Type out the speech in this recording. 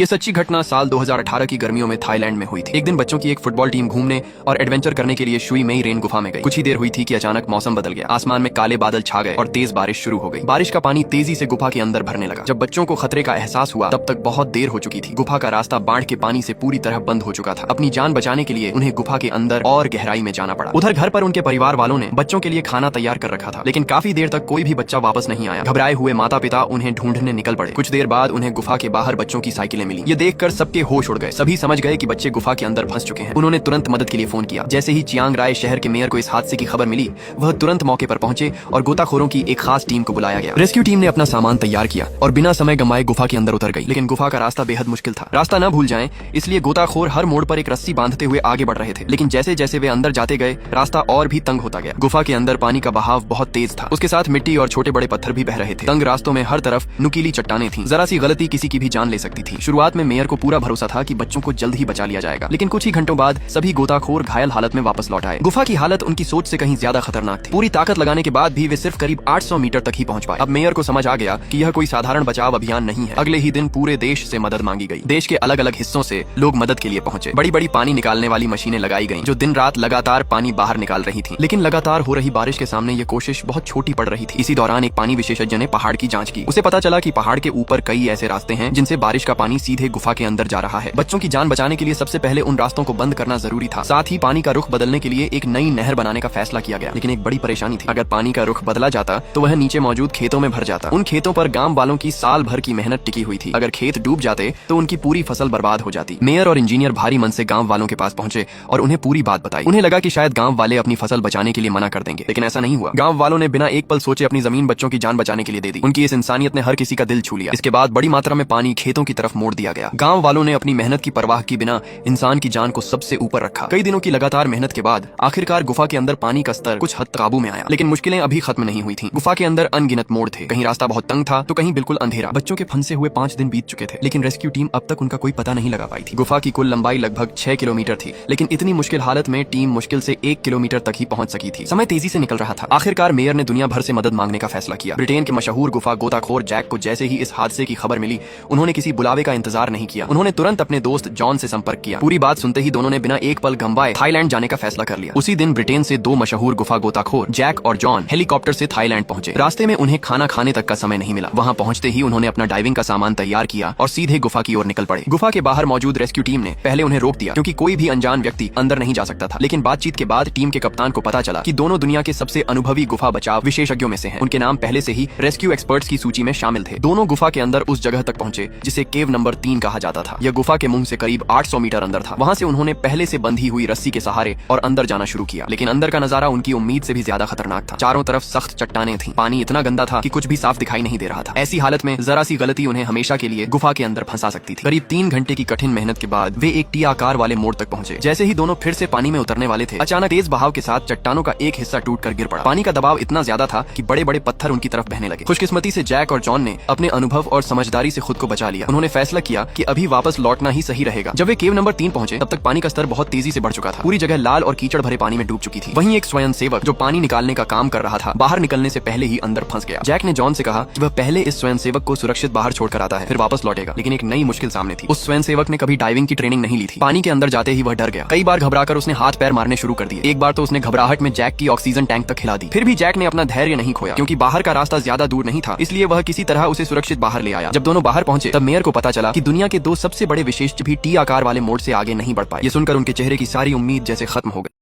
ये सच्ची घटना साल 2018 की गर्मियों में थाईलैंड में हुई थी। एक दिन बच्चों की एक फुटबॉल टीम घूमने और एडवेंचर करने के लिए शुई मेई रेन गुफा में गई। कुछ ही देर हुई थी कि अचानक मौसम बदल गया। आसमान में काले बादल छा गए और तेज बारिश शुरू हो गई। बारिश का पानी तेजी से गुफा के अंदर भरने लगा। जब बच्चों को खतरे का एहसास हुआ तब तक बहुत देर हो चुकी थी। गुफा का रास्ता बाढ़ के पानी से पूरी तरह बंद हो चुका था। अपनी जान बचाने के लिए उन्हें गुफा के अंदर और गहराई में जाना पड़ा। उधर घर पर उनके परिवार वालों ने बच्चों के लिए खाना तैयार कर रखा था, लेकिन काफी देर तक कोई भी बच्चा वापस नहीं आया। घबराए हुए माता पिता उन्हें ढूंढने निकल पड़े। कुछ देर बाद उन्हें गुफा के बाहर बच्चों की साइकिलें मिली। ये देखकर सबके होश उड़ गए। सभी समझ गए कि बच्चे गुफा के अंदर फंस चुके हैं। उन्होंने तुरंत मदद के लिए फोन किया। जैसे ही चियांग राय शहर के मेयर को इस हादसे की खबर मिली, वह तुरंत मौके पर पहुंचे और गोताखोरों की एक खास टीम को बुलाया गया। रेस्क्यू टीम ने अपना सामान तैयार किया और बिना समय गंवाए गुफा के अंदर उतर गई। लेकिन गुफा का रास्ता बेहद मुश्किल था। रास्ता न भूल जाएं, इसलिए गोताखोर हर मोड़ पर एक रस्सी बांधते हुए आगे बढ़ रहे थे। लेकिन जैसे जैसे वे अंदर जाते गए, रास्ता और भी तंग होता गया। गुफा के अंदर पानी का बहाव बहुत तेज था। उसके साथ मिट्टी और छोटे बड़े पत्थर भी बह रहे थे। तंग रास्तों में हर तरफ नुकीली चट्टानें थीं। जरा सी गलती किसी की भी जान ले सकती थी। शुरुआत में मेयर को पूरा भरोसा था कि बच्चों को जल्द ही बचा लिया जाएगा, लेकिन कुछ ही घंटों बाद सभी गोताखोर घायल हालत में वापस लौट आए। गुफा की हालत उनकी सोच से कहीं ज्यादा खतरनाक थी। पूरी ताकत लगाने के बाद भी वे सिर्फ करीब 800 मीटर तक ही पहुंच पाए। अब मेयर को समझ आ गया कि यह कोई साधारण बचाव अभियान नहीं है। अगले ही दिन पूरे देश से मदद मांगी गई। देश के अलग अलग हिस्सों से लोग मदद के लिए पहुंचे। बड़ी बड़ी पानी निकालने वाली मशीनें लगाई गईं, जो दिन रात लगातार पानी बाहर निकाल रही थी। लेकिन लगातार हो रही बारिश के सामने ये कोशिश बहुत छोटी पड़ रही थी। इसी दौरान एक पानी विशेषज्ञ ने पहाड़ की जांच की। उसे पता चला कि पहाड़ के ऊपर कई ऐसे रास्ते हैं जिनसे बारिश का पानी सीधे गुफा के अंदर जा रहा है। बच्चों की जान बचाने के लिए सबसे पहले उन रास्तों को बंद करना जरूरी था। साथ ही पानी का रुख बदलने के लिए एक नई नहर बनाने का फैसला किया गया। लेकिन एक बड़ी परेशानी थी। अगर पानी का रुख बदला जाता तो वह नीचे मौजूद खेतों में भर जाता। उन खेतों पर गांव वालों की साल भर की मेहनत टिकी हुई थी। अगर खेत डूब जाते तो उनकी पूरी फसल बर्बाद हो जाती। मेयर और इंजीनियर भारी मन से गांव वालों के पास पहुंचे और उन्हें पूरी बात बताई। उन्हें लगा कि शायद गांव वाले अपनी फसल बचाने के लिए मना कर देंगे, लेकिन ऐसा नहीं हुआ। गांव वालों ने बिना एक पल सोचे अपनी जमीन बच्चों की जान बचाने के लिए दे दी। उनकी इस इंसानियत ने हर किसी का दिल छू लिया। इसके बाद बड़ी मात्रा में पानी खेतों की तरफ मोड़ दिया गया। गांव वालों ने अपनी मेहनत की परवाह की बिना इंसान की जान को सबसे ऊपर रखा। कई दिनों की लगातार मेहनत के बाद आखिरकार गुफा के अंदर पानी का स्तर कुछ हद काबू में आया। लेकिन मुश्किलें अभी खत्म नहीं हुई थीं। गुफा के अंदर अनगिनत मोड़ थे। कहीं रास्ता बहुत तंग था तो कहीं बिल्कुल अंधेरा। बच्चों के फंसे हुए 5 दिन बीत चुके थे, लेकिन रेस्क्यू टीम अब तक उनका कोई पता नहीं लगा पाई थी। गुफा की कुल लंबाई लगभग 6 किलोमीटर थी, लेकिन इतनी मुश्किल हालत में टीम मुश्किल से 1 किलोमीटर तक ही पहुंच सकी थी। समय तेजी से निकल रहा था। आखिरकार मेयर ने दुनिया भर से मदद मांगने का फैसला किया। ब्रिटेन के मशहूर गुफा गोताखोर जैक को जैसे ही इस हादसे की खबर मिली, उन्होंने किसी बुलावे का इंतजार नहीं किया। उन्होंने तुरंत अपने दोस्त जॉन से संपर्क किया। पूरी बात सुनते ही दोनों ने बिना एक पल गंवाए थाईलैंड जाने का फैसला कर लिया। उसी दिन ब्रिटेन से 2 मशहूर गुफा गोताखोर जैक और जॉन हेलीकॉप्टर से थाईलैंड पहुंचे। रास्ते में उन्हें खाना खाने तक का समय नहीं मिला। वहां पहुंचते ही उन्होंने अपना डाइविंग का सामान तैयार किया और सीधे गुफा की ओर निकल पड़े। गुफा के बाहर मौजूद रेस्क्यू टीम ने पहले उन्हें रोक दिया, क्योंकि कोई भी अनजान व्यक्ति अंदर नहीं जा सकता था। लेकिन बातचीत के बाद टीम के कप्तान को पता चला कि दोनों दुनिया के सबसे अनुभवी गुफा बचाव विशेषज्ञों में से हैं। उनके नाम पहले से ही रेस्क्यू एक्सपर्ट्स की सूची में शामिल थे। दोनों गुफा के अंदर उस जगह तक पहुंचे जिसे केव नंबर 3 कहा जाता था। यह गुफा के मुंह से करीब 800 मीटर अंदर था। वहां से उन्होंने पहले से बंधी हुई रस्सी के सहारे और अंदर जाना शुरू किया। लेकिन अंदर का नजारा उनकी उम्मीद से भी ज्यादा खतरनाक था। चारों तरफ सख्त चट्टानें थीं। पानी इतना गंदा था कि कुछ भी साफ दिखाई नहीं दे रहा था। ऐसी हालत में जरा सी गलती उन्हें हमेशा के लिए गुफा के अंदर फंसा सकती थी। करीब 3 घंटे की कठिन मेहनत के बाद वे एक टी आकार वाले मोड़ तक पहुंचे। जैसे ही दोनों फिर से पानी में उतरने वाले थे, अचानक तेज बहाव के साथ चट्टानों का एक हिस्सा टूटकर गिर पड़ा। पानी का दबाव इतना ज्यादा था कि बड़े बड़े पत्थर उनकी तरफ बहने लगे। खुशकिस्मती से जैक और जॉन ने अपने अनुभव और समझदारी से खुद को बचा लिया। उन्होंने फैसला किया कि अभी वापस लौटना ही सही रहेगा। जब वे केव नंबर 3 पहुंचे, तब तक पानी का स्तर बहुत तेजी से बढ़ चुका था। पूरी जगह लाल और कीचड़ भरे पानी में डूब चुकी थी। वहीं एक स्वयंसेवक जो पानी निकालने का काम कर रहा था, बाहर निकलने से पहले ही अंदर फंस गया। जैक ने जॉन से कहा कि वह पहले इस स्वयंसेवक को सुरक्षित बाहर छोड़कर आता है, फिर वापस लौटेगा। लेकिन एक नई मुश्किल सामने थी। उस स्वयंसेवक ने कभी डाइविंग की ट्रेनिंग नहीं ली थी। पानी के अंदर जाते ही वह डर गया। कई बार घबराकर उसने हाथ पैर मारने शुरू कर दिए। एक बार तो उसने घबराहट में जैक की ऑक्सीजन टैंक तक हिला दी। फिर भी जैक ने अपना धैर्य नहीं खोया, क्योंकि बाहर का रास्ता ज्यादा दूर नहीं था। इसलिए वह किसी तरह उसे सुरक्षित बाहर ले आया। जब दोनों बाहर पहुंचे, तब मेयर को पता चला कि दुनिया के 2 सबसे बड़े विशेषज्ञ भी टी आकार वाले मोड़ से आगे नहीं बढ़ पाए। ये सुनकर उनके चेहरे की सारी उम्मीद जैसे खत्म हो गई।